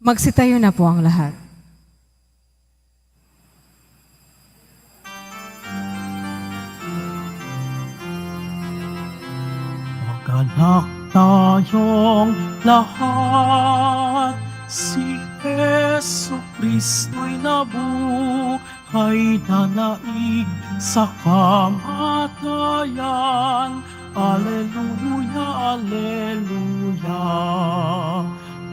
Magsitayo na po ang lahat. Magalak tayong lahat, si Jesu Kristo'y nabuhay na naig sa kamatayan. Alleluia, Alleluia.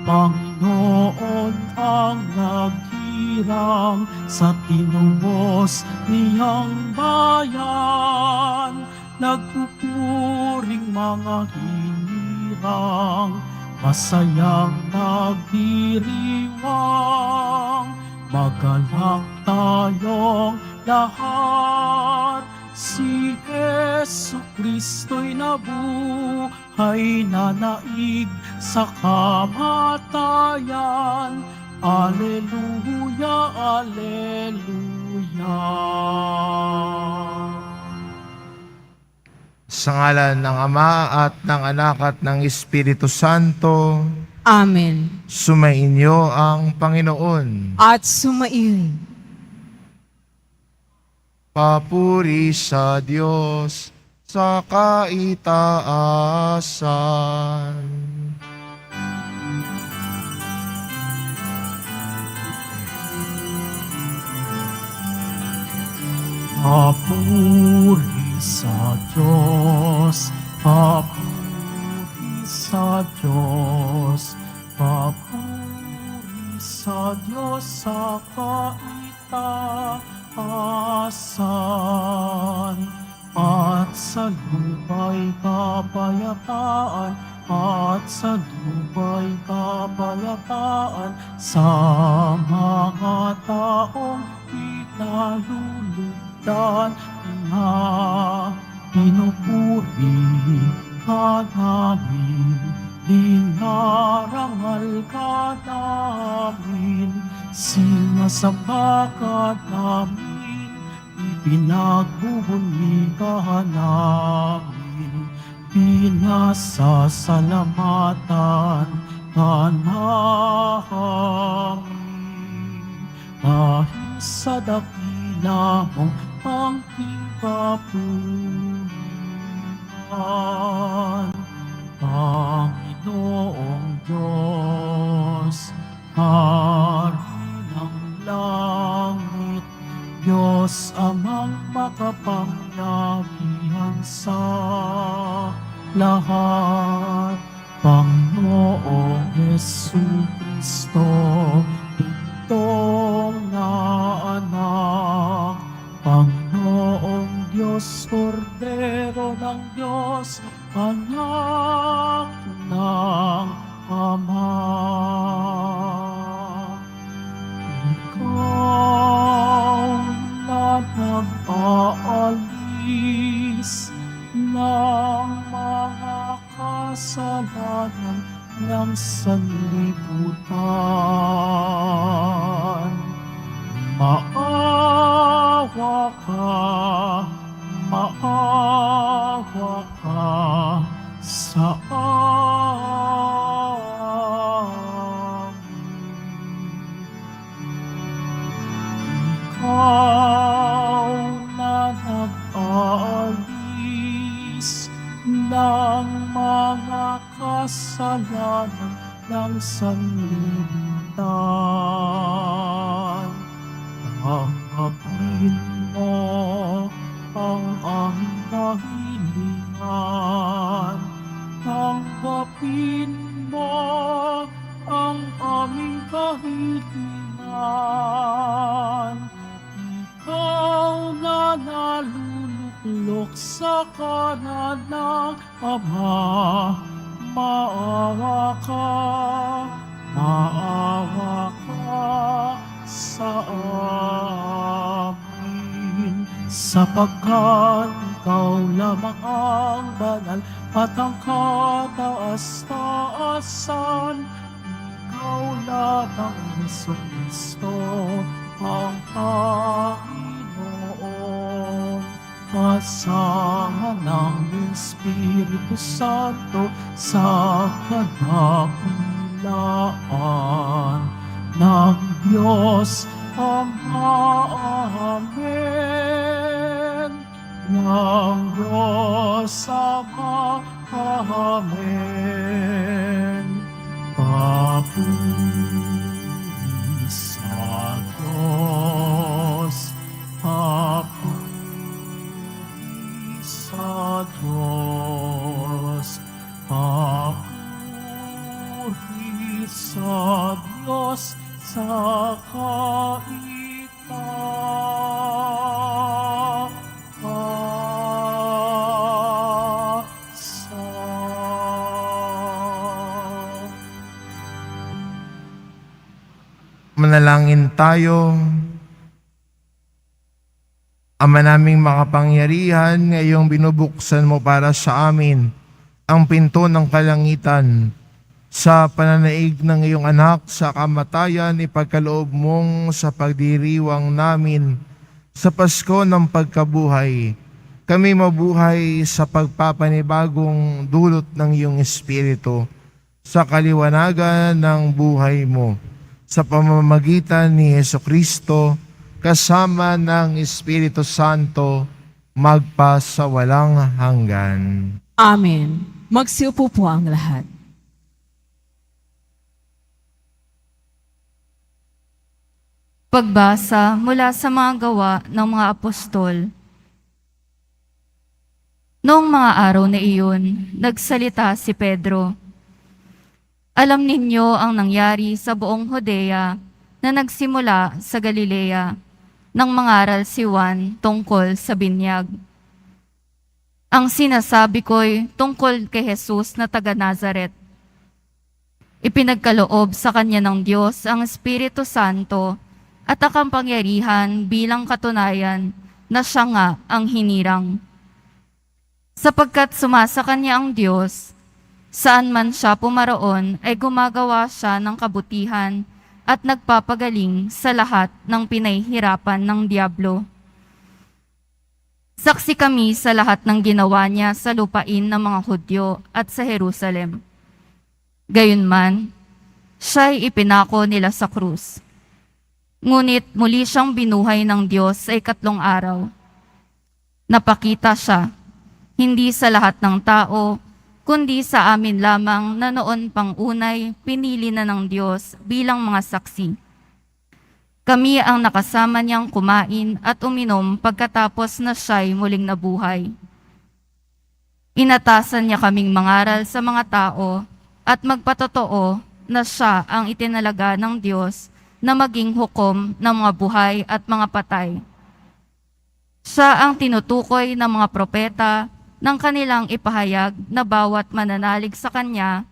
Panginoon ang naghirang sa tinubos niyang bayan. Nagpupuring mga hinirang, masayang nagdiriwang. Magalak tayong lahat, si Jesu Kristo'y nabuhay na naig sa kamatayan. Alleluia, Alleluia. Sa ngalan ng Ama at ng Anak at ng Espiritu Santo, Amen. sumainyo ang Panginoon. At sumairin. Papuri sa Diyos sa kaitaasan. Papuri sa Diyos, papuri sa Diyos, papuri sa Diyos sa kaitaasan. At sa lupa'y kapayapaan, at sa lupa'y kapayapaan, sa mga taong pinalulugdan niya. Pinupuri ka namin, dinarangal ka namin, sinasamba ka namin, ipinagbubunyi ka namin, pinasasalamatan ka namin. Dahil sa dakila mong pangking kapulian, Panginoong Diyos, Hari ng langit, Diyos amang makapangyarihan sa lahat, Panginoong Jesucristo, itong na anak, Panginoong Diyos, Kordero ng Diyos, anak ng Ama. Ikaw na nag-aalis ng mga kasalanan ng sanlibutan. Maawa ka sa amin. Ikaw na nag-aalis ng mga kasalanan ng sanlibutan. Tanggapin mo ang aming kahilingan. Tanggapin mo ang aming kahilingan. Ikaw na naluluklok sa kanan ng Ama, maawa ka sa amin, sapagkat ikaw lamang ang banal at ang kataas-taasan. Ikaw lamang Jesucristo ang Panginoon, kasama ng Espiritu Santo sa kadakilaan Diyos Ama. Amen. Ng Diyos Ama. Amen. Papuri sa Diyos. Papuri sa Diyos. Papuri sa Diyos sa kaitaasan. Manalangin tayo. Ama naming makapangyarihan, ngayong binubuksan mo para sa amin ang pinto ng kalangitan. Sa pananaig ng iyong anak sa kamatayan, ipagkaloob mong sa pagdiriwang namin sa Pasko ng pagkabuhay. Kami mabuhay sa pagpapanibagong dulot ng iyong Espiritu sa kaliwanagan ng buhay mo. Sa pamamagitan ni Jesucristo, kasama ng Espiritu Santo, magpasawalang hanggan. Amen. Magsiupo po ang lahat. Pagbasa mula sa mga gawa ng mga apostol. Noong mga araw na iyon, nagsalita si Pedro. Alam ninyo ang nangyari sa buong Judea na nagsimula sa Galilea nang mangaral si Juan tungkol sa binyag. Ang sinasabi ko'y tungkol kay Jesus na taga Nazaret. Ipinagkaloob sa kanya ng Diyos ang Espiritu Santo at ang kapangyarihan bilang katunayan na siya nga ang hinirang. Sapagkat sumasa kanya ang Diyos, saan man siya pumaroon ay gumagawa siya ng kabutihan at nagpapagaling sa lahat ng pinahihirapan ng diablo. Saksi kami sa lahat ng ginawa niya sa lupain ng mga Hudyo at sa Jerusalem. Gayunman, siya'y ipinako nila sa krus. Ngunit muli siyang binuhay ng Diyos sa 3 araw. Napakita siya, hindi sa lahat ng tao, kundi sa amin lamang na noon pang unay pinili na ng Diyos bilang mga saksi. Kami ang nakasama niyang kumain at uminom pagkatapos na siya'y muling nabuhay. Inatasan niya kaming mangaral sa mga tao at magpatotoo na siya ang itinalaga ng Diyos na maging hukom ng mga buhay at mga patay. Siya ang tinutukoy ng mga propeta ng kanilang ipahayag na bawat mananalig sa Kanya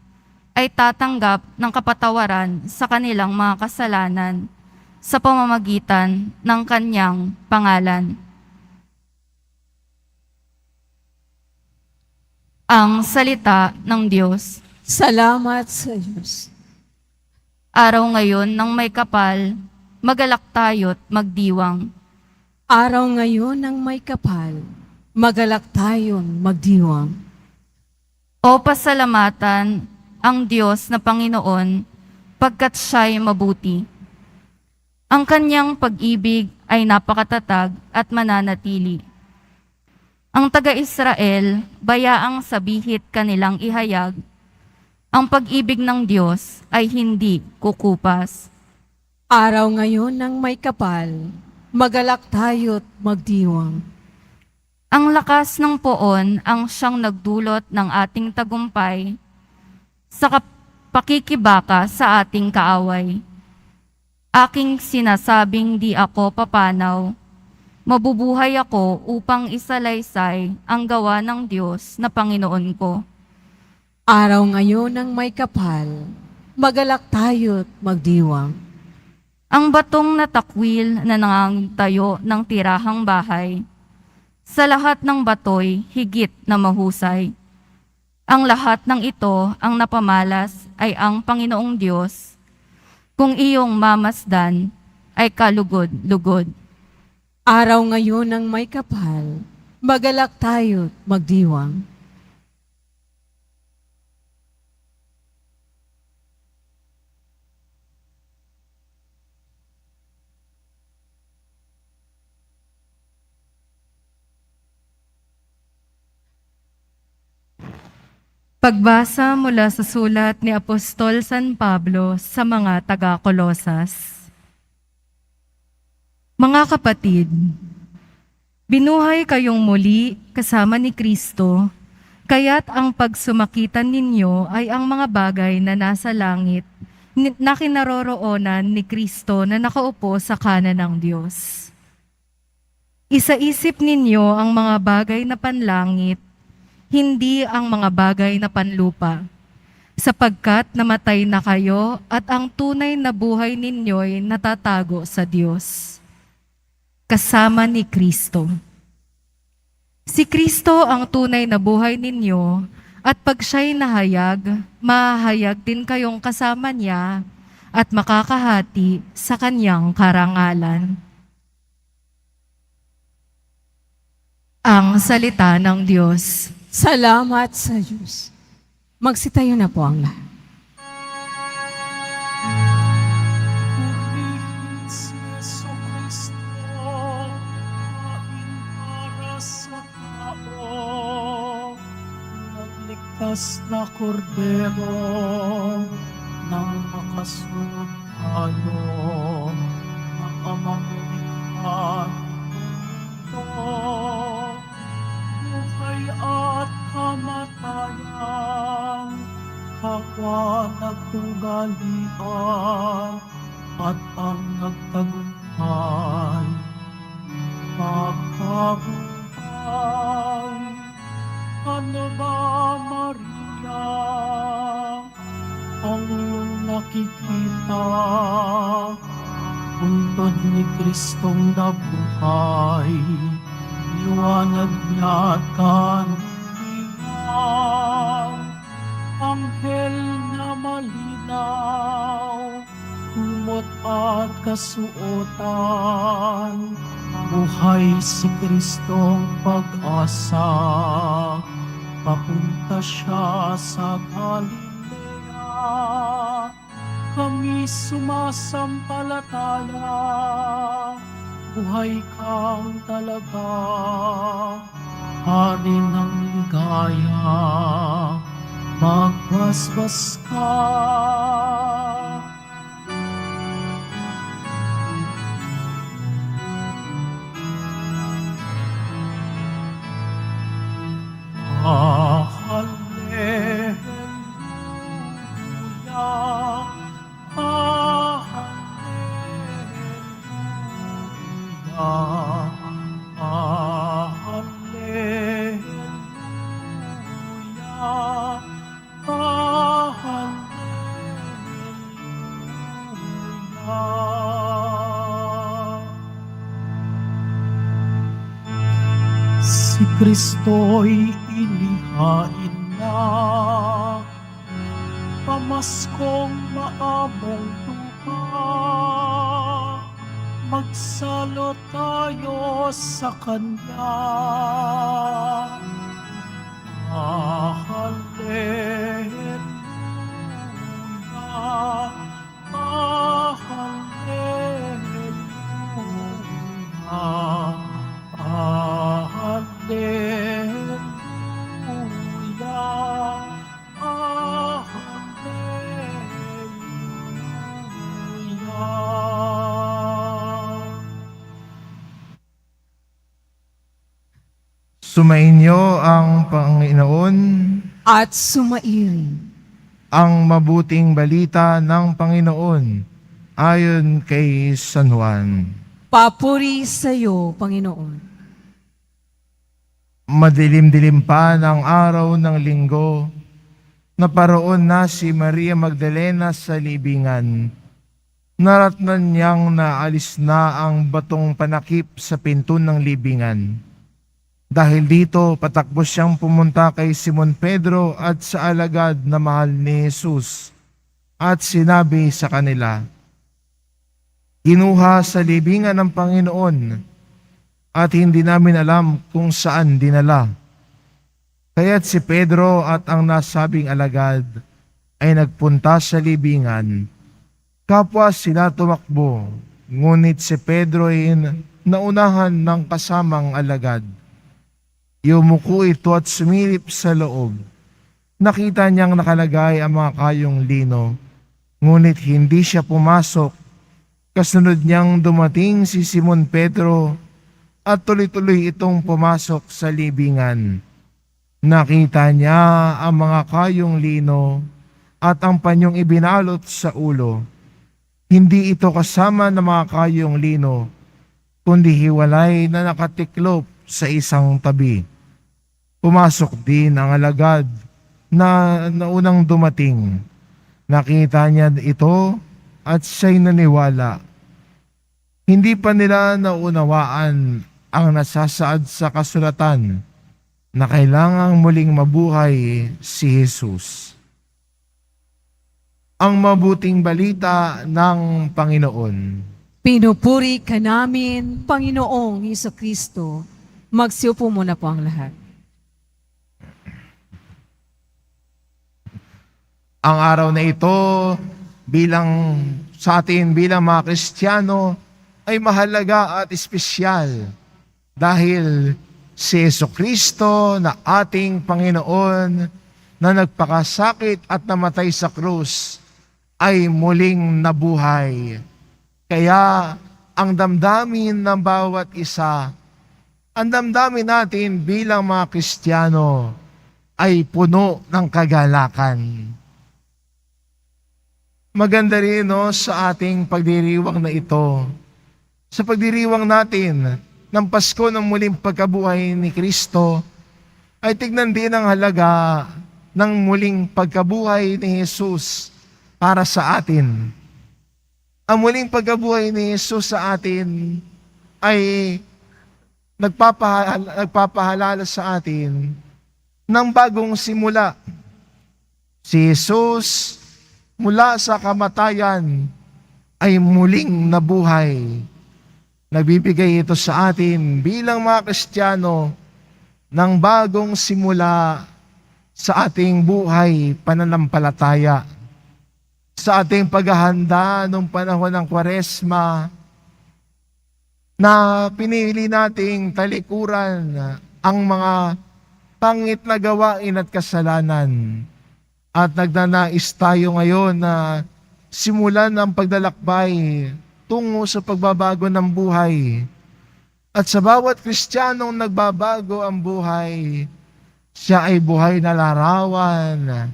ay tatanggap ng kapatawaran sa kanilang mga kasalanan sa pamamagitan ng Kanyang pangalan. Ang salita ng Diyos. Salamat sa Diyos. Araw ngayon ng may kapal, magalak tayo't magdiwang. Araw ngayon ng may kapal, magalak tayong magdiwang. O pasalamatan ang Diyos na Panginoon, pagkat siya'y mabuti. Ang kanyang pag-ibig ay napakatatag at mananatili. Ang taga-Israel, bayaang sabihit kanilang ihayag, ang pag-ibig ng Diyos ay hindi kukupas. Araw ngayon ng may kapal, magalak tayo't magdiwang. Ang lakas ng poon ang siyang nagdulot ng ating tagumpay sa pakikibaka sa ating kaaway. Aking sinasabing di ako papanaw, mabubuhay ako upang isalaysay ang gawa ng Diyos na Panginoon ko. Araw ngayon ng may kapal, magalak tayo't magdiwang. Ang batong natakwil na nangangayo ng tirahang bahay, sa lahat ng batoy higit na mahusay. Ang lahat ng ito ang napamalas ay ang Panginoong Diyos. Kung iyong mamasdan ay kalugod-lugod. Araw ngayon ng may kapal, magalak tayo't magdiwang. Pagbasa mula sa sulat ni Apostol San Pablo sa mga taga-Kolosas. Mga kapatid, binuhay kayong muli kasama ni Kristo, kaya't ang pagsumakitan ninyo ay ang mga bagay na nasa langit na kinaroroonan ni Kristo na nakaupo sa kanan ng Diyos. Isaisip ninyo ang mga bagay na panlangit, hindi ang mga bagay na panlupa, sapagkat namatay na kayo at ang tunay na buhay ninyo'y natatago sa Diyos, kasama ni Kristo. Si Kristo ang tunay na buhay ninyo, at pag siya'y nahayag, mahahayag din kayong kasama niya at makakahati sa kanyang karangalan. Ang salita ng Diyos. Salamat sa Diyos. Magsitayo na po ang lahat. Purihin si Jesucristo, kain para sa tao. Nagligtas na kordero, nang makasunod tayo, makamanglikhan ito. Buhay at kamatayan, kapwa nagtunggalian, at ang nagtagumpay, pagkabuhay. Ano ba, Maria, ang iyong nakikita? Puntod ni Kristong nabuhay, liwanag niya at kandilan. Anghel na malinaw, kumot at kasuotan, buhay si Kristong pag-asa, papunta siya sa Galilea. Kami sumasampalataya, buhay kang talaga, hari ng ligaya, magbasbas ka. Hallelujah, si Kristo'y inihain na, pamaskong maamong tupa. Magsalo tayo sa Kanya. Hallelujah, hallelujah, Sumainyo ang Panginoon, At sumairin. ang mabuting balita ng Panginoon ayon kay San Juan. Papuri sa iyo, Panginoon. Madilim-dilim pa ng araw ng linggo, naparoon na si Maria Magdalena sa libingan. Naratnan niyang naalis na ang batong panakip sa pinto ng libingan. Dahil dito, patakbo siyang pumunta kay Simon Pedro at sa alagad na mahal ni Jesus at sinabi sa kanila, "Kinuha sa libingan ng Panginoon at hindi namin alam kung saan dinala." Kaya't si Pedro at ang nasabing alagad ay nagpunta sa libingan. Kapwa sila tumakbo, ngunit si Pedro ay naunahan ng kasamang alagad. Yumuko ito at sumilip sa loob. Nakita niyang nakalagay ang mga kayong lino, ngunit hindi siya pumasok. Kasunod niyang dumating si Simon Pedro at tuloy-tuloy itong pumasok sa libingan. Nakita niya ang mga kayong lino at ang panyong ibinalot sa ulo. Hindi ito kasama ng mga kayong lino, kundi hiwalay na nakatiklop sa isang tabi. Pumasok din ang alagad na naunang dumating. Nakita niya ito at siya'y naniwala. Hindi pa nila naunawaan ang nasasaad sa kasulatan na kailangang muling mabuhay si Jesus. Ang mabuting balita ng Panginoon. Pinupuri ka namin, Panginoong Hesukristo. Magsiupo muna po ang lahat. Ang araw na ito sa atin bilang mga Kristiyano ay mahalaga at espesyal dahil si Jesucristo na ating Panginoon na nagpakasakit at namatay sa krus ay muling nabuhay. Kaya ang damdamin ng bawat isa, ang damdamin natin bilang mga Kristiyano ay puno ng kagalakan. Maganda rin sa ating pagdiriwang na ito, sa pagdiriwang natin ng Pasko ng muling pagkabuhay ni Kristo, ay tignan din ang halaga ng muling pagkabuhay ni Jesus para sa atin. Ang muling pagkabuhay ni Jesus sa atin ay nagpapahalala sa atin ng bagong simula. Si Jesus mula sa kamatayan ay muling nabuhay. Nagbibigay ito sa atin bilang mga Kristiyano ng bagong simula sa ating buhay pananampalataya. Sa ating paghahanda nung panahon ng Kwaresma na pinili nating talikuran ang mga pangit na gawain at kasalanan. At nagnanais tayo ngayon na simulan ang paglalakbay tungo sa pagbabago ng buhay. At sa bawat Kristiyanong nagbabago ang buhay, siya ay buhay na larawan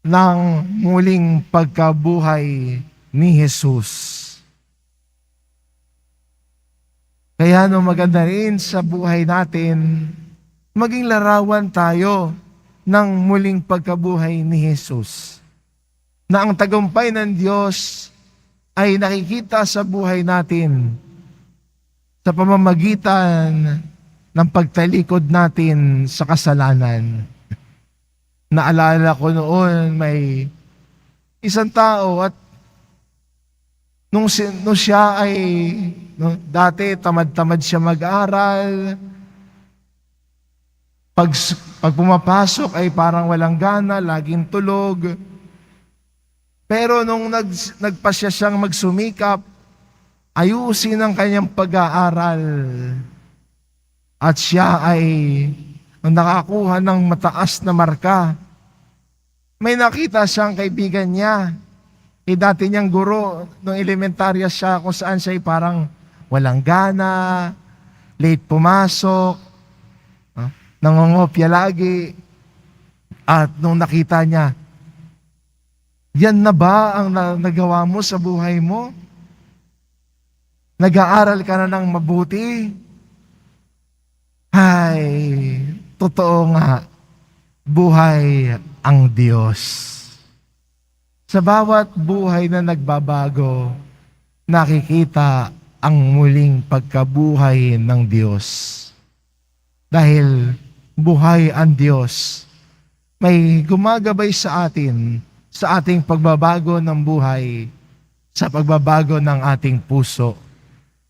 ng muling pagkabuhay ni Jesus. Kaya maganda rin sa buhay natin, maging larawan tayo ng muling pagkabuhay ni Jesus. Na ang tagumpay ng Diyos ay nakikita sa buhay natin sa pamamagitan ng pagtalikod natin sa kasalanan. Naalala ko noon may isang tao at nung siya ay dati tamad-tamad siya mag-aral. Pag pumapasok ay parang walang gana, laging tulog. Pero nung nagpasya siyang magsumikap, ayusin ang kanyang pag-aaral. At siya ay nakakuha ng mataas na marka. May nakita siyang kaibigan niya. Dati niyang guro, nung elementarya siya, kung saan siya ay parang walang gana, late pumasok, nangongopya lagi. At nung nakita niya, yan na ba ang nagawa mo sa buhay mo? Nag-aaral ka na ng mabuti? Ay, totoo nga, buhay ang Diyos. Sa bawat buhay na nagbabago, nakikita ang muling pagkabuhay ng Diyos. Dahil buhay ang Diyos, may gumagabay sa atin sa ating pagbabago ng buhay, sa pagbabago ng ating puso.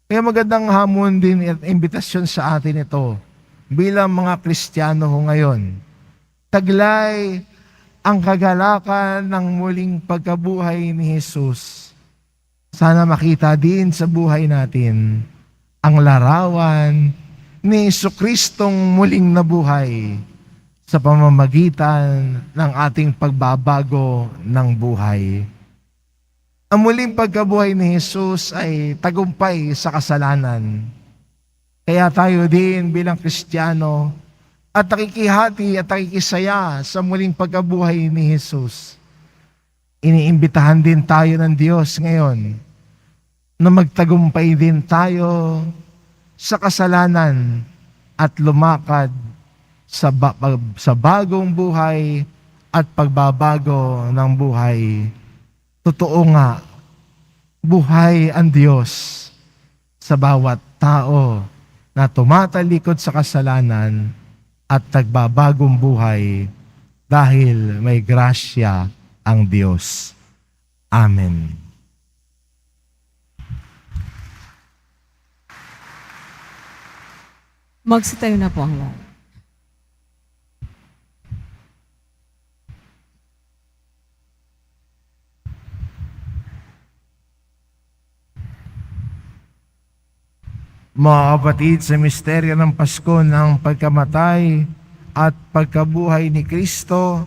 Kaya magandang hamon din at imbitasyon sa atin ito bilang mga Kristiyano ngayon. Taglay ang kagalakan ng muling pagkabuhay ni Jesus. Sana makita din sa buhay natin ang larawan ni Jesucristong muling nabuhay sa pamamagitan ng ating pagbabago ng buhay. Ang muling pagkabuhay ni Jesus ay tagumpay sa kasalanan. Kaya tayo din bilang Kristiyano at nakikihati at nakikisaya sa muling pagkabuhay ni Jesus. Iniimbitahan din tayo ng Diyos ngayon na magtagumpay din tayo sa kasalanan at lumakad sa bagong buhay at pagbabago ng buhay. Totoo nga, buhay ang Diyos sa bawat tao na tumatalikod sa kasalanan at nagbabagong buhay dahil may grasya ang Diyos. Amen. Magsitayo na po ang lahat. Mga kapatid, sa misteryo ng Pasko ng pagkamatay at pagkabuhay ni Kristo,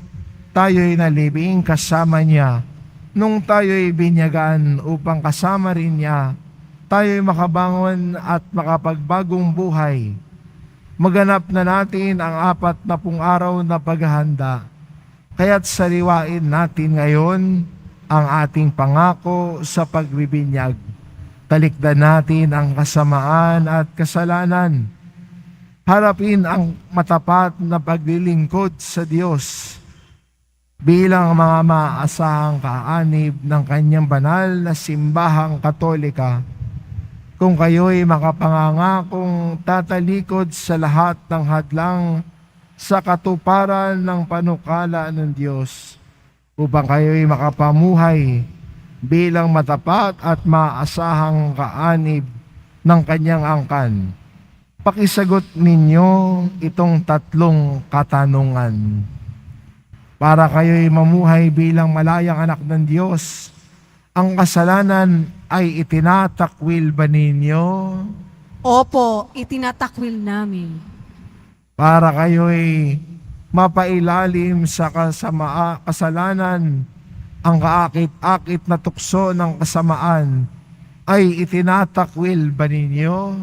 tayo'y nalibing kasama niya. Nung tayo'y binyagan upang kasama rin niya, tayo'y makabangon at makapagbagong buhay. Maganap na natin ang 40 araw na paghahanda. Kaya't sariwain natin ngayon ang ating pangako sa pagbibinyag. Talikdan natin ang kasamaan at kasalanan. Harapin ang matapat na paglilingkod sa Diyos bilang mga maaasahang kaanib ng kanyang banal na simbahang Katolika. Kung kayo'y makapangangakong tatalikod sa lahat ng hadlang sa katuparan ng panukala ng Diyos, upang kayo'y makapamuhay bilang matapat at maasahang kaanib ng kanyang angkan. Pakisagot ninyo itong 3 katanungan. Para kayo'y mamuhay bilang malayang anak ng Diyos, ang kasalanan ay itinatakwil ba ninyo? Opo, itinatakwil namin. Para kayo'y mapailalim sa kasalanan, ang kaakit-akit na tukso ng kasamaan ay itinatakwil ba ninyo?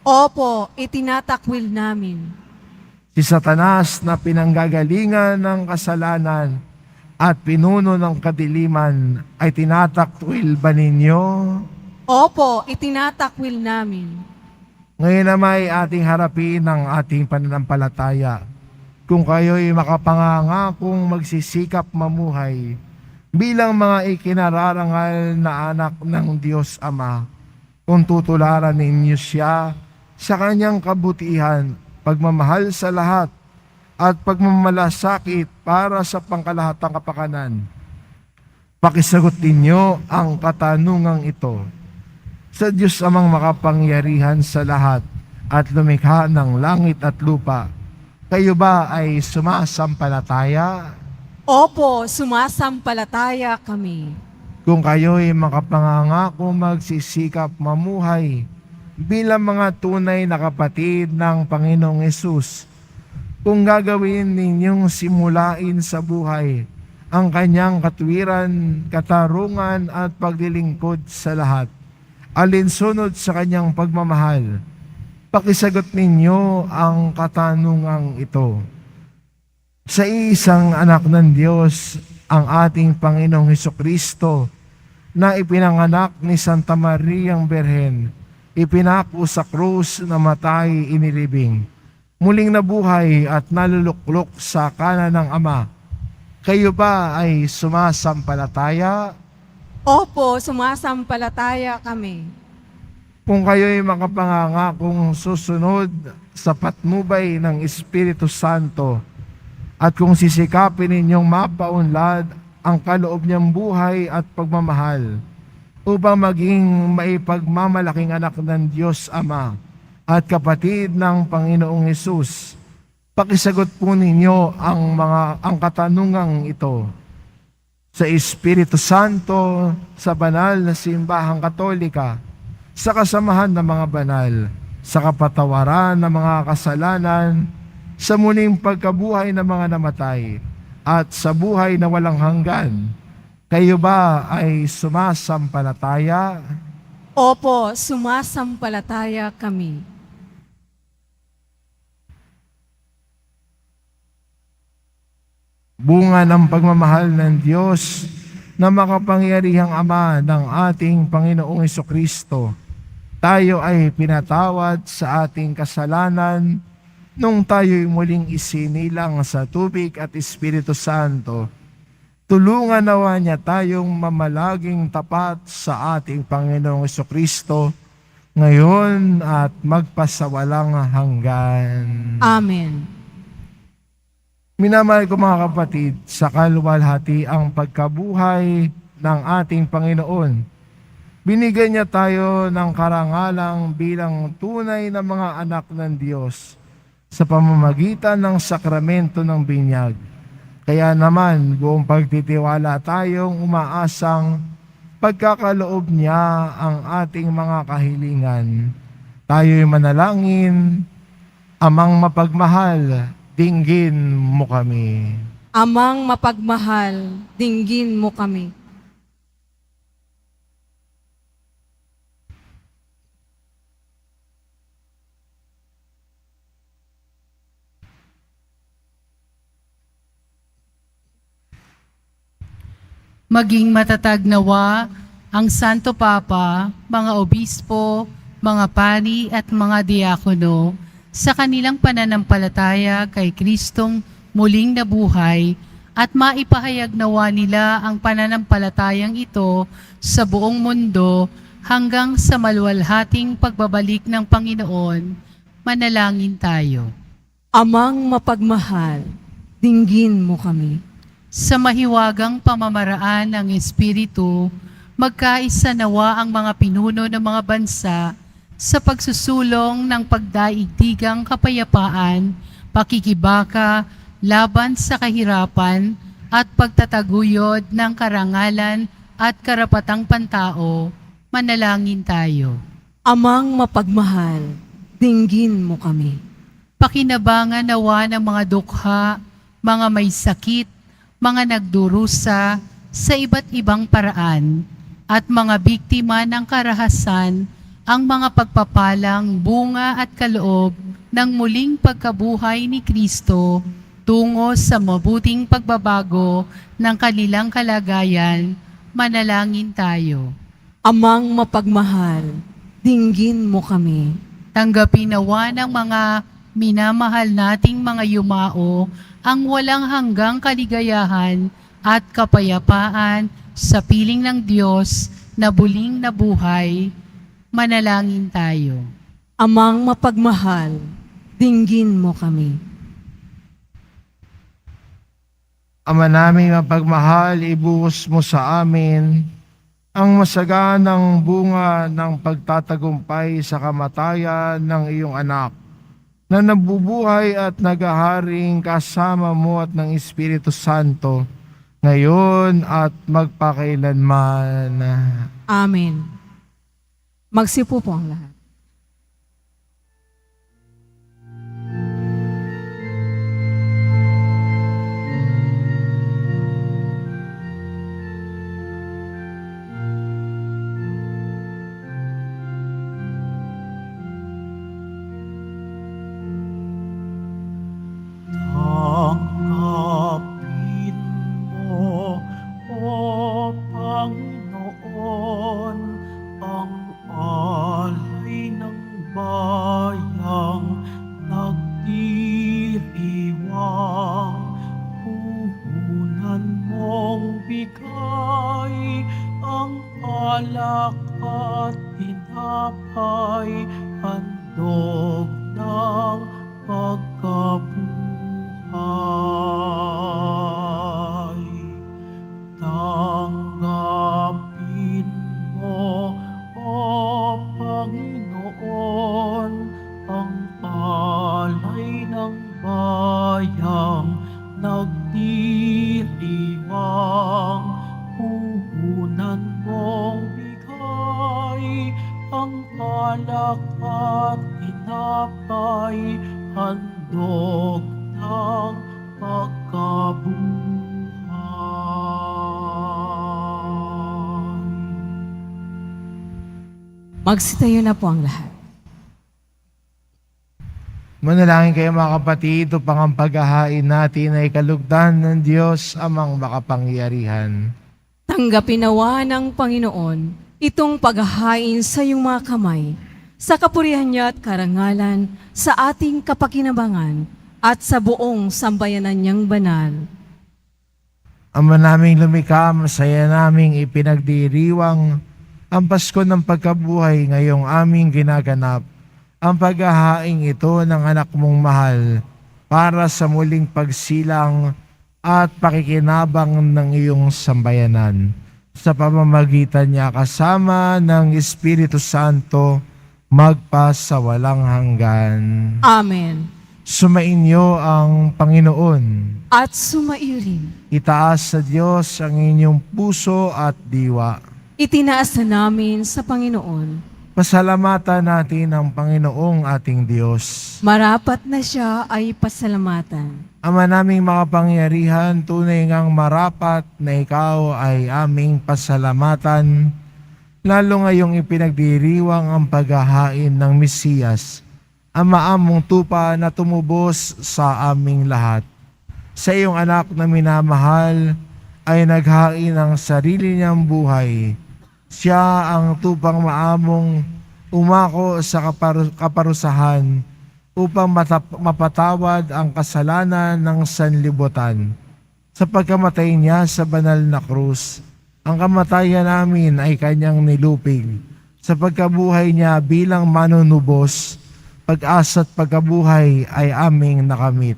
Opo, itinatakwil namin. Si Satanas na pinanggagalingan ng kasalanan at pinuno ng kadiliman ay tinatakwil ba ninyo? Opo, itinatakwil namin. Ngayon naman ay ating harapin ang ating pananampalataya. Kung kayo'y makapangangakong magsisikap mamuhay bilang mga ikinararangal na anak ng Diyos Ama, kung tutularan ninyo siya sa kanyang kabutihan, pagmamahal sa lahat, at pagmamalasakit para sa pangkalahatang kapakanan. Pakisagot ninyo ang katanungang ito. Sa Diyos Amang makapangyarihan sa lahat at lumikha ng langit at lupa, kayo ba ay sumasampalataya? Opo, sumasampalataya kami. Kung kayo'y makapangangako magsisikap mamuhay bilang mga tunay na kapatid ng Panginoong Hesus, kung gagawin ninyong simulain sa buhay ang kanyang katwiran, katarungan at paglilingkod sa lahat, alinsunod sa kanyang pagmamahal, pakisagot ninyo ang katanungang ito. Sa isang anak ng Diyos, ang ating Panginoong Hesukristo, na ipinanganak ni Santa Mariang Birhen, ipinako sa krus na matay inilibing, muling nabuhay at naluluklok sa kanan ng Ama. Kayo ba ay sumasampalataya? Opo, sumasampalataya kami. Kung kayo'y makapangangakong susunod sa patnubay ng Espiritu Santo, at kung sisikapin ninyong mapaunlad ang kaloob niyang buhay at pagmamahal, upang maging maipagmamalaking anak ng Diyos Ama at kapatid ng Panginoong Hesus, pakisagot po ninyo ang katanungang ito. Sa Espiritu Santo, sa banal na simbahang Katolika, sa kasamahan ng mga banal, sa kapatawaran ng mga kasalanan, sa muling pagkabuhay ng mga namatay, at sa buhay na walang hanggan. Kayo ba ay sumasampalataya? Opo, sumasampalataya kami. Bunga ng pagmamahal ng Diyos na makapangyarihang Ama ng ating Panginoong Hesukristo, tayo ay pinatawad sa ating kasalanan nung tayo'y muling isinilang sa tubig at Espiritu Santo. Tulungan nawa niya tayong mamalaging tapat sa ating Panginoong Hesukristo ngayon at magpasawalang hanggan. Amen. Minamahal ko mga kapatid, sa kaluwalhati ang pagkabuhay ng ating Panginoon. Binigyan niya tayo ng karangalang bilang tunay na mga anak ng Diyos sa pamamagitan ng sakramento ng binyag. Kaya naman, buong pagtitiwala tayong umaasang pagkakaloob niya ang ating mga kahilingan. Tayo'y manalangin. Amang mapagmahal, dinggin mo kami. Amang mapagmahal, dinggin mo kami. Maging matatag nawa ang Santo Papa, mga obispo, mga pari at mga diakono sa kanilang pananampalataya kay Kristong muling nabuhay at maipahayag nawa nila ang pananampalatayang ito sa buong mundo hanggang sa maluwalhating pagbabalik ng Panginoon. Manalangin tayo. Amang mapagmahal, dinggin mo kami. Sa mahiwagang pamamaraan ng Espiritu, magkaisa nawa ang mga pinuno ng mga bansa sa pagsusulong ng pagdaigdigang kapayapaan, pakikibaka, laban sa kahirapan, at pagtataguyod ng karangalan at karapatang pantao. Manalangin tayo. Amang mapagmahal, dinggin mo kami. Pakinabangan nawa ng mga dukha, mga may sakit, mga nagdurusa sa iba't ibang paraan, at mga biktima ng karahasan ang mga pagpapalang bunga at kaloob ng muling pagkabuhay ni Kristo tungo sa mabuting pagbabago ng kanilang kalagayan. Manalangin tayo. Amang mapagmahal, dinggin mo kami. Tanggapin nawa ng mga minamahal nating mga yumao ang walang hanggang kaligayahan at kapayapaan sa piling ng Diyos na buling nabuhay. Manalangin tayo. Amang mapagmahal, dinggin mo kami. Ama naming mapagmahal, ibuhos mo sa amin ang masaganang bunga ng pagtatagumpay sa kamatayan ng iyong anak, na nabubuhay at naghaharing kasama mo at ng Espiritu Santo, ngayon at magpakailanman. Amen. Magsipo po ang lahat. Tanggapin mo, O Panginoon, ang alay ng bayang nagdiriwang. Puhunan mong bigay ang alak at tinapay, handog ng pagkabuhay. Tanggapin mo, O Panginoon, ang alay ng bayang nagdiriwang. Puhunan mong bigay ang alak at tinapay, handog Magsitayo na po ang lahat. Manalangin kayo mga kapatid, upang ang paghahain natin ay kalugdan ng Diyos amang makapangyarihan. Tanggapin nawa ng Panginoon itong paghahain sa iyong mga kamay, sa kapurihan niya at karangalan, sa ating kapakinabangan, at sa buong sambayanan niyang banal. Ama naming lumikha, masaya naming ipinagdiriwang ang Pasko ng pagkabuhay ngayong aming ginaganap. Ang paghahaing ito ng anak mong mahal para sa muling pagsilang at pakikinabang ng iyong sambayanan. Sa pamamagitan niya kasama ng Espiritu Santo, magpasawalang hanggan. Amen. Sumainyo ang Panginoon. At sumairin. Itaas sa Diyos ang inyong puso at diwa. Itinaas na namin sa Panginoon. Pasalamatan natin ang Panginoong ating Diyos. Marapat na siya ay pasalamatan. Ama naming makapangyarihan, tunay ngang marapat na ikaw ay aming pasalamatan, lalo ngayong ipinagdiriwang ang paghahain ng Mesiyas, ang maamong tupa na tumubos sa aming lahat. Sa iyong anak na minamahal ay naghain ng sarili niyang buhay. Siya ang tupang maamong umako sa kaparusahan upang mapatawad ang kasalanan ng sanlibutan. Sa pagkamatay niya sa banal na krus, ang kamatayan namin ay kanyang nilupig. Sa pagkabuhay niya bilang manunubos, pag-asa at pagkabuhay ay aming nakamit.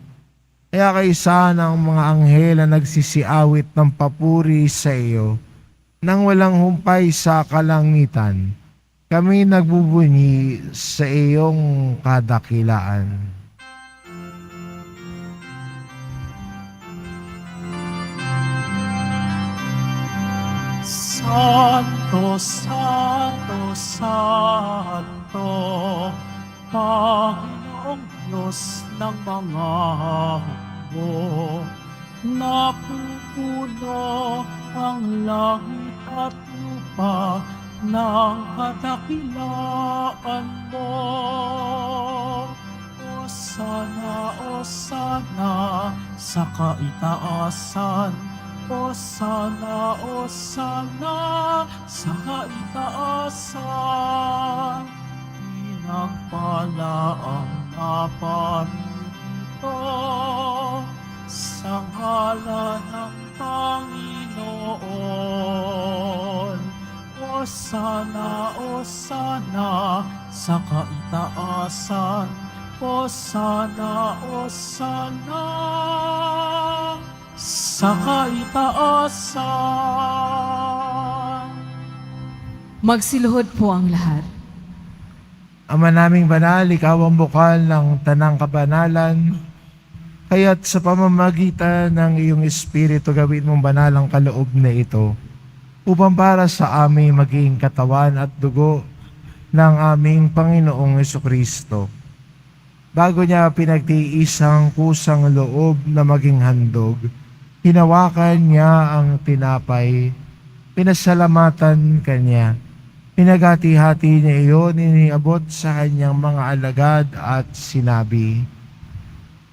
Kaya kaisa ng mga anghel na nagsisiawit ng papuri sa iyo, nang walang humpay sa kalangitan, kami nagbubunyi sa iyong kadakilaan. Santo, Santo, Santo, Panginoong Diyos ng mga hukbo, napupuno ang langit at lupa ng kadakilaan mo. O sana sa kaitaasan, o sana sa kaitaasan. Pinagpala ang naparito sa ngalan ng Panginoon. O sana sa kaitaasan, o sana sa kaitaasan. Magsiluhod po ang lahat. Ama naming banal, ikaw ang bukal ng tanang kabanalan, kaya't sa pamamagitan ng iyong Espiritu gawin mong banal ang kaloob na ito, upang para sa amin maging katawan at dugo ng aming Panginoong Jesucristo. Bago niya pinagtiis ang kusang loob na maging handog, hinawakan niya ang tinapay, pinasalamatan kanya, pinagati-hati niya iyon, iniabot sa kanyang mga alagad at sinabi,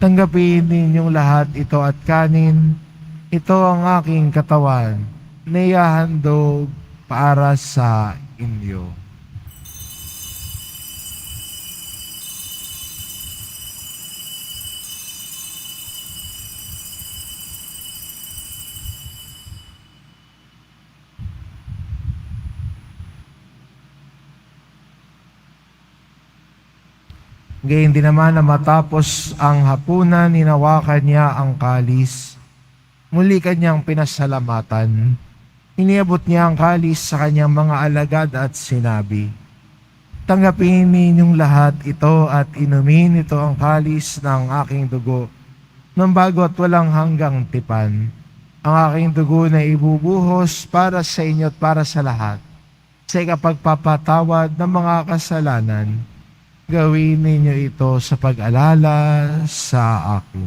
"Tanggapin ninyong lahat ito at kanin, ito ang aking katawan, na ihahandog para sa inyo." Gayon din naman na matapos ang hapunan, hinawakan niya ang kalis. Muli kanyang pinasalamatan. Iniabot niya ang kalis sa kanyang mga alagad at sinabi, "Tanggapin ninyong lahat ito at inumin ito ang kalis ng aking dugo, ng bago at walang hanggang tipan. Ang aking dugo na ibubuhos para sa inyo at para sa lahat, sa ikapagpapatawad ng mga kasalanan. Gawin ninyo ito sa pag-alala sa akin."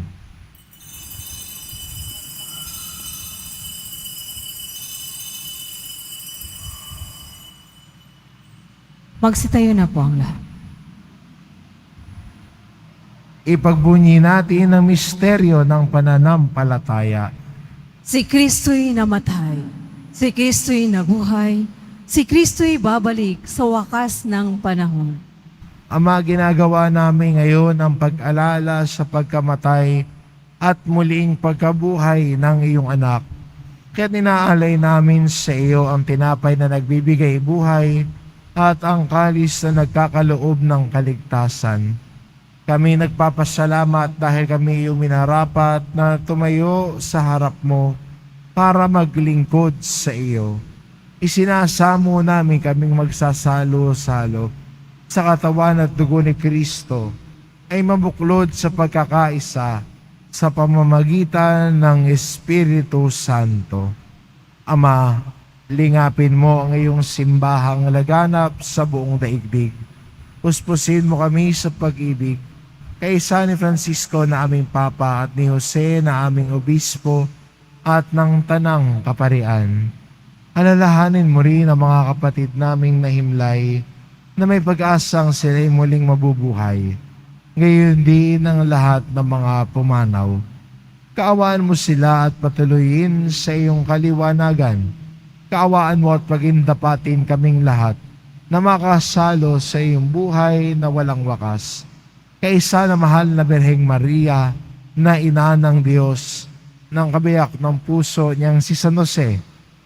Magsitayo na po ang lahat. Ipagbunyi natin ang misteryo ng pananampalataya. Si Kristo'y namatay, si Kristo'y nabuhay, si Kristo'y babalik sa wakas ng panahon. Ama, ginagawa namin ngayon ang pag-alala sa pagkamatay at muling pagkabuhay ng iyong anak. Kaya ninaalay namin sa iyo ang tinapay na nagbibigay buhay at ang kalis na nagkakaloob ng kaligtasan. Kami nagpapasalamat dahil kami iyong minarapat na tumayo sa harap mo para maglingkod sa iyo. Isinasamo namin kaming magsasalo-salo sa katawan at dugo ni Kristo ay mabuklod sa pagkakaisa sa pamamagitan ng Espiritu Santo. Ama, lingapin mo ang iyong simbahang laganap sa buong daigdig. Puspusin mo kami sa pag-ibig kay San Francisco na aming Papa at ni Jose na aming Obispo at ng Tanang Kaparian. Alalahanin mo rin ang mga kapatid naming nahimlay na may pag-asang sila'y muling mabubuhay. Ngayon din ang lahat ng mga pumanaw. Kaawaan mo sila at patuloyin sa iyong kaliwanagan. Kaawaan mo at pagindapatin kaming lahat na makasalo sa iyong buhay na walang wakas. Kaisa na mahal na Birheng Maria na ina ng Diyos, ng kabiyak ng puso niyang si San Jose,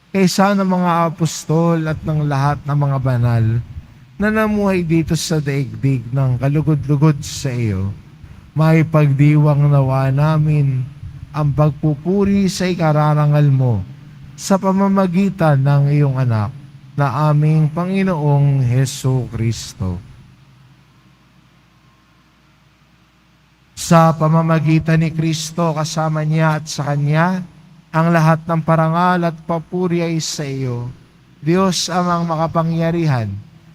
kaisa ng mga apostol at ng lahat ng mga banal na namuhay dito sa daigdig ng kalugod-lugod sa iyo. May pagdiwang nawa namin ang pagpupuri sa ikararangal mo sa pamamagitan ng iyong anak na aming Panginoong Heso Kristo. Sa pamamagitan ni Kristo kasama niya at sa Kanya, ang lahat ng parangal at papuri ay sa iyo, Diyos amang makapangyarihan,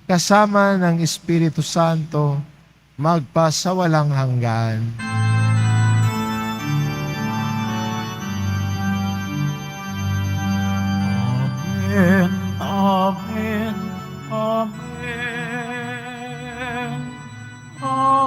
kasama ng Espiritu Santo, magpasawalang hanggan. Amen, amen, amen. Amen. Amen.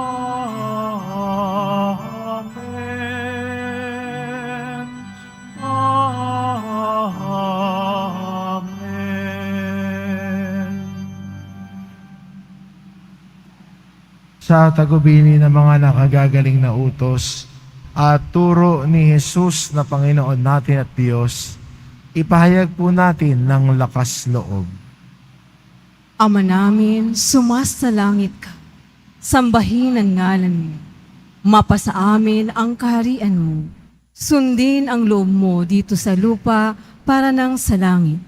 Sa tagubili ng mga nakagagaling na utos at turo ni Jesus na Panginoon natin at Diyos, ipahayag po natin ng lakas loob. Ama namin, sumasalangit ka. Sambahin ang ngalan mo. Mapasa amin ang kaharian mo. Sundin ang loob mo dito sa lupa para nang sa langit.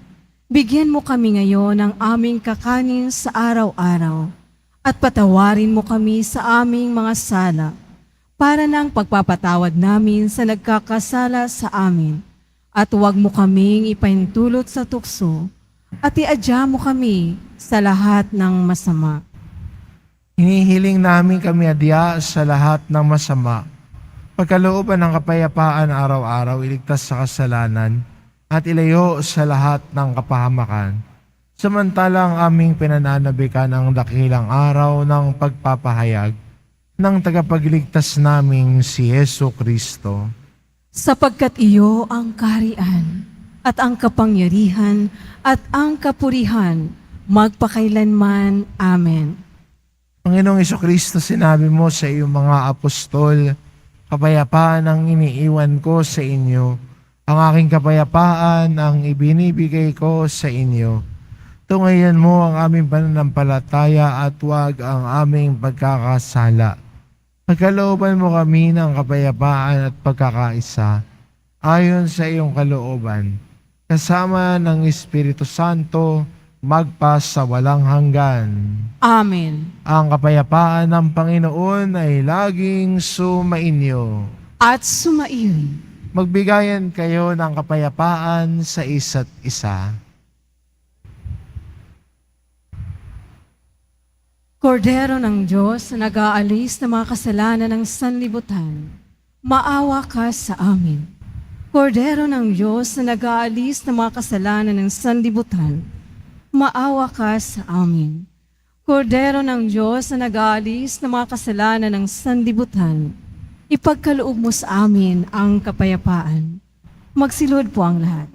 Bigyan mo kami ngayon ng aming kakanin sa araw-araw at patawarin mo kami sa aming mga sala para nang pagpapatawad namin sa nagkakasala sa amin. At huwag mo kaming ipahintulot sa tukso at iadya mo kami sa lahat ng masama. Hinihiling namin kami adya sa lahat ng masama. Pagkalooban ng kapayapaan araw-araw, iligtas sa kasalanan at ilayo sa lahat ng kapahamakan. Samantalang aming pinananabikan ang dakilang araw ng pagpapahayag ng tagapagligtas naming si Yesu Kristo. Sapagkat iyo ang kaharian at ang kapangyarihan at ang kapurihan magpakailanman. Amen. Panginoong Kristo, sinabi mo sa iyong mga apostol, kapayapaan ang iniiwan ko sa inyo, ang aking kapayapaan ang ibinibigay ko sa inyo. Tungayan mo ang aming pananampalataya at huwag ang aming pagkakasala. Pagkalooban mo kami ng kapayapaan at pagkakaisa, ayon sa iyong kalooban, kasama ng Espiritu Santo, magpa sa walang hanggan. Amen. Ang kapayapaan ng Panginoon ay laging sumainyo. At sumaiyon. Magbigayan kayo ng kapayapaan sa isa't isa. Kordero ng Diyos na nag-aalis ng mga kasalanan ng sanlibutan, maawa ka sa amin. Kordero ng Diyos na nag-aalis ng mga kasalanan ng sanlibutan, maawa ka sa amin. Kordero ng Diyos na nag-aalis ng mga kasalanan ng sanlibutan, ipagkaloob mo sa amin ang kapayapaan. Magsilod po ang lahat.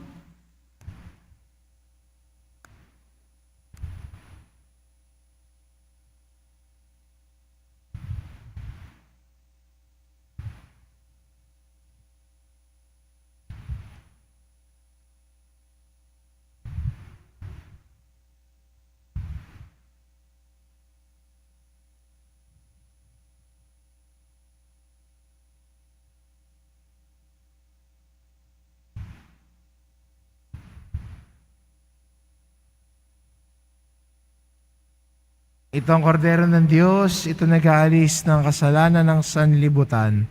Ito ang kordero ng Diyos, ito nag-aalis ng kasalanan ng sanlibutan.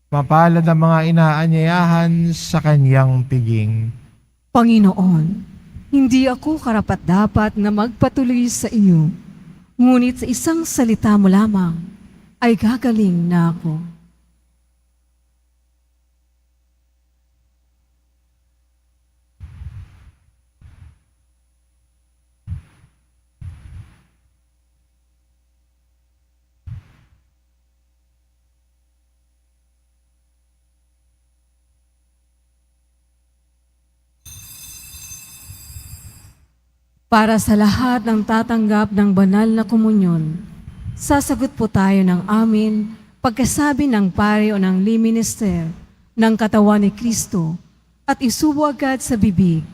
Mapalad ang mga inaanyayahan sa kanyang piging. Panginoon, hindi ako karapat-dapat na magpatuloy sa iyo, ngunit sa isang salita mo lamang ay gagaling na ako. Para sa lahat ng tatanggap ng banal na komunyon, sasagot po tayo ng amin pagkasabi ng pari o ng liminister ng katawan ni Kristo at isubo agad sa bibig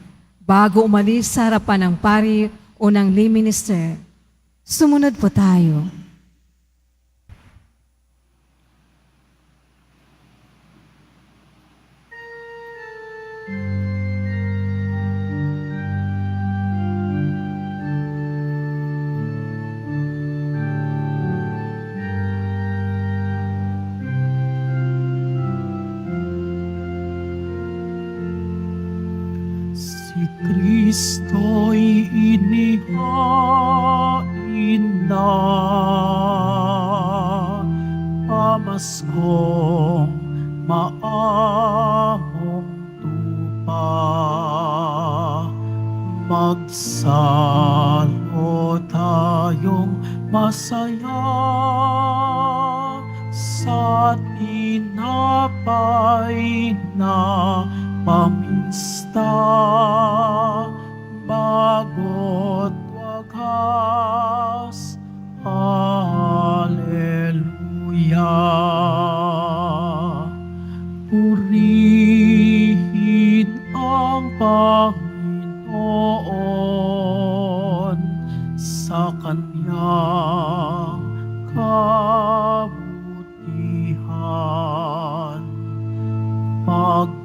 bago umalis sa harapan ng pari o ng liminister. Sumunod po tayo. Si Kristo'y inihain na, pamaskong maamong tupa. Magsalo tayong masaya sa tinapay na pamista, bago't wagas. Hallelujah. Purihin ang Panginoon sa kanyang kabutihan. Pag-ibig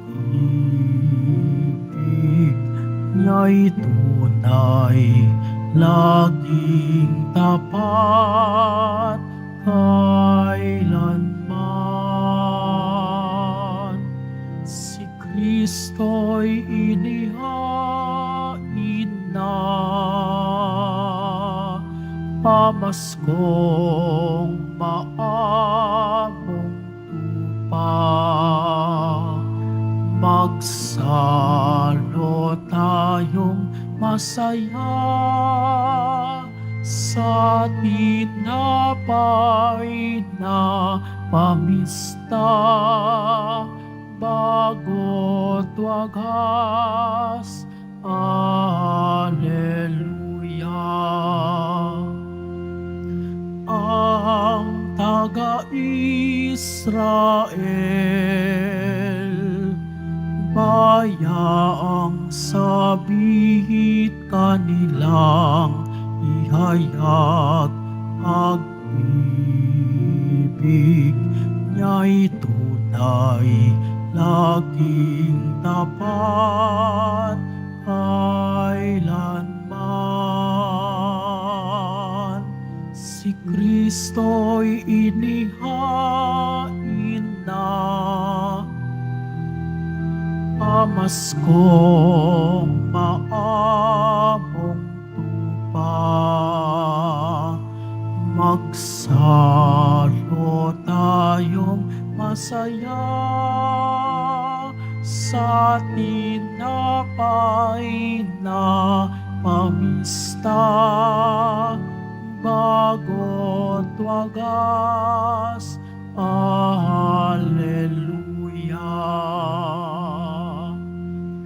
niya'y tunay, laging tapat, kailanman. Si Kristo'y inihain na, pamaskong maamong tupa. Magsalo tayong masaya sa tinapay na pamista, bago't wagas. Alleluia. Ang taga-Israel, bayaang sabihit kanilang ihayag. Pag-ibig niya'y tunay, laging tapat, kailanman. Si Kristo'y inihain na, pamaskong maamong tupa. Magsalo tayong masaya sa tinapay na pamista, bago't wagas. Alleluia.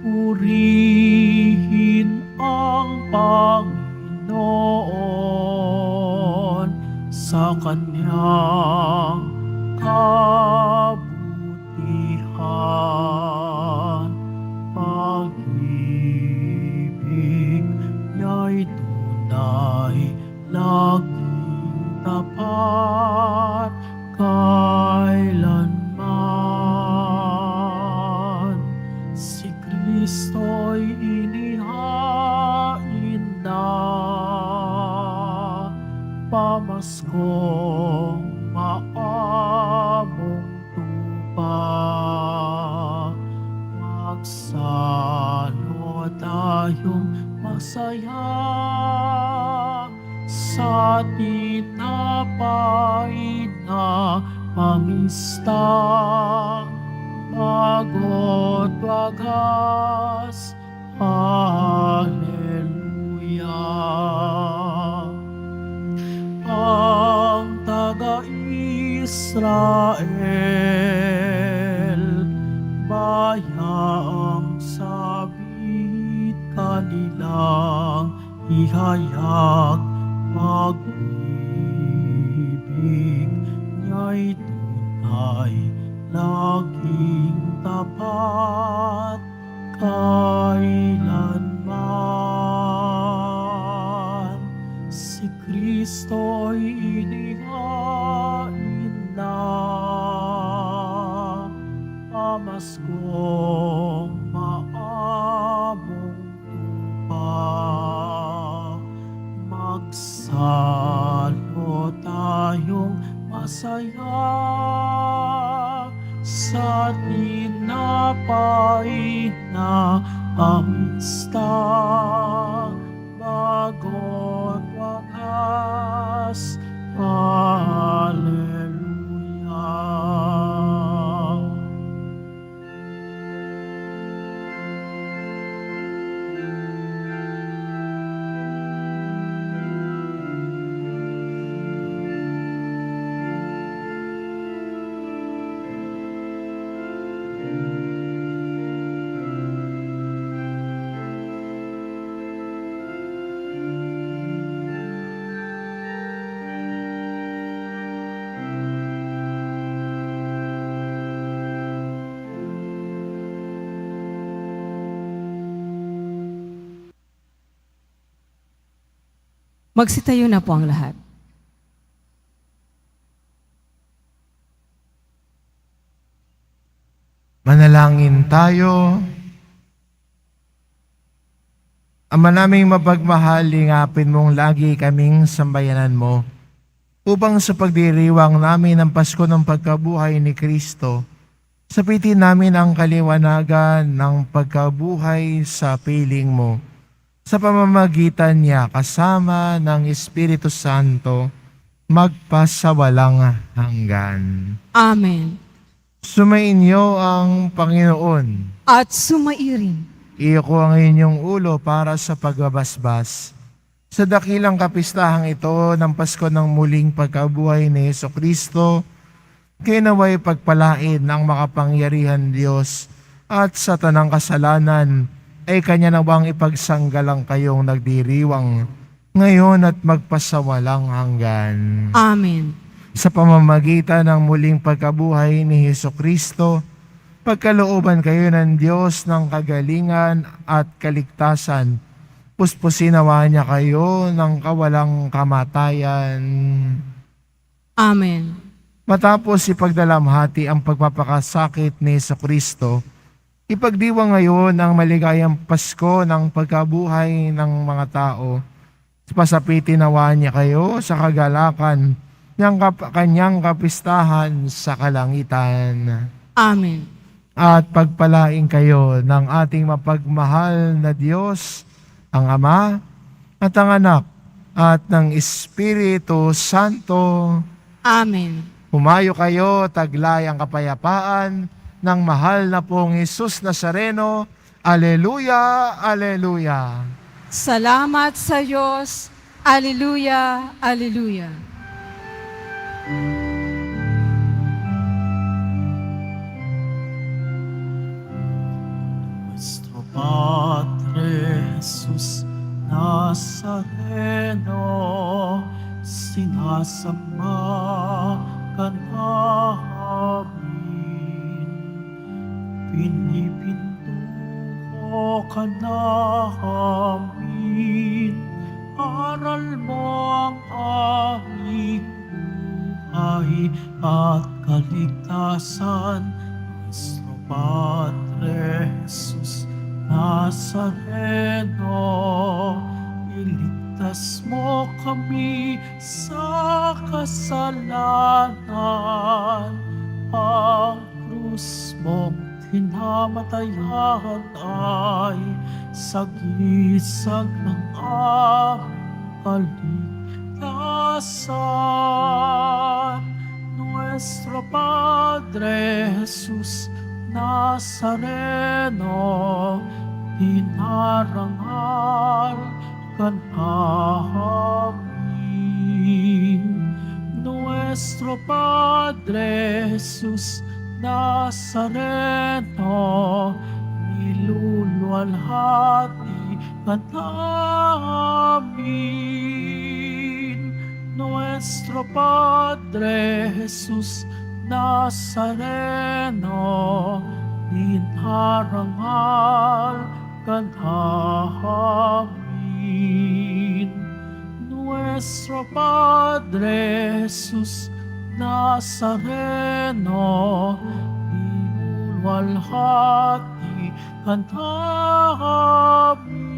Purihin ang Panginoon sa kanyang kabutihan. Pag-ibig niya'y tunay, laging tapat, kailanman. Si Kristo'y inihain na, pamaskong maamong tupa. Magsalo tayong masaya sa tinapay na pamista, bago't wagas. Alleluia. Ang taga-Israel, bayaang sabit kanilang ihayag. Pag-ibig niya'y tunay, laging tapat, kailanman. Si Kristo'y inihain na, pamaskong maamong tupa. Magsalo tayong masaya sa tinapay na pamista, bago't wagas. Alleluia. Magsitayo na po ang lahat. Manalangin tayo. Ama naming mapagmahal, lingapin mong lagi kaming sambayanan mo upang sa pagdiriwang namin ng Pasko ng pagkabuhay ni Kristo, sapitin namin ang kaliwanagan ng pagkabuhay sa piling mo. Sa pamamagitan niya kasama ng Espiritu Santo, magpasawalang hanggan. Amen. Sumainyo ang Panginoon. At sumairin. Iyo ko ang inyong ulo para sa pagbabasbas. Sa dakilang kapistahang ito ng Pasko ng muling pagkabuhay ni Jesucristo, kinaway pagpalain ng makapangyarihan Diyos at sa tanang kasalanan ay Kanya nawang ipagsanggalang kayong nagdiriwang ngayon at magpasawalang hanggan. Amen. Sa pamamagitan ng muling pagkabuhay ni Jesucristo, pagkalooban kayo ng Diyos ng kagalingan at kaligtasan, puspusin nawa niya kayo ng kawalang kamatayan. Amen. Matapos ipagdalamhati ang pagpapakasakit ni Jesucristo, ipagdiwang ngayon ang maligayang Pasko ng pagkabuhay ng mga tao. Pasapitin nawa niya kayo sa kagalakan ng kanyang kapistahan sa kalangitan. Amen. At pagpalain kayo ng ating mapagmahal na Diyos, ang Ama at ang Anak at ng Espiritu Santo. Amen. Humayo kayo, taglay ang kapayapaan ng mahal na pong Jesus Nazareno. Aleluya, aleluya. Salamat sa Diyos. Alleluia, Alleluia. Nuestro Padre Jesús Nazareno, sinasamba ka namin. Pinipintuho ka namin. Aral mo ang aming buhay at kaligtasan. Nuestro Padre Jesus Nazareno, iligtas mo kami sa kasalanan. Ang krus mong pinamatayan ay sagisag ng aming kaligtasan. Nuestro Padre Jesus Nazareno, dinarangal ka namin. Nuestro Padre Jesus Nazareno, niluluwalhati ka namin. Nuestro Padre Jesus Nazareno, dinarangal ka namin. Nuestro Padre Jesus Nazareno, niluluwalhati ka namin.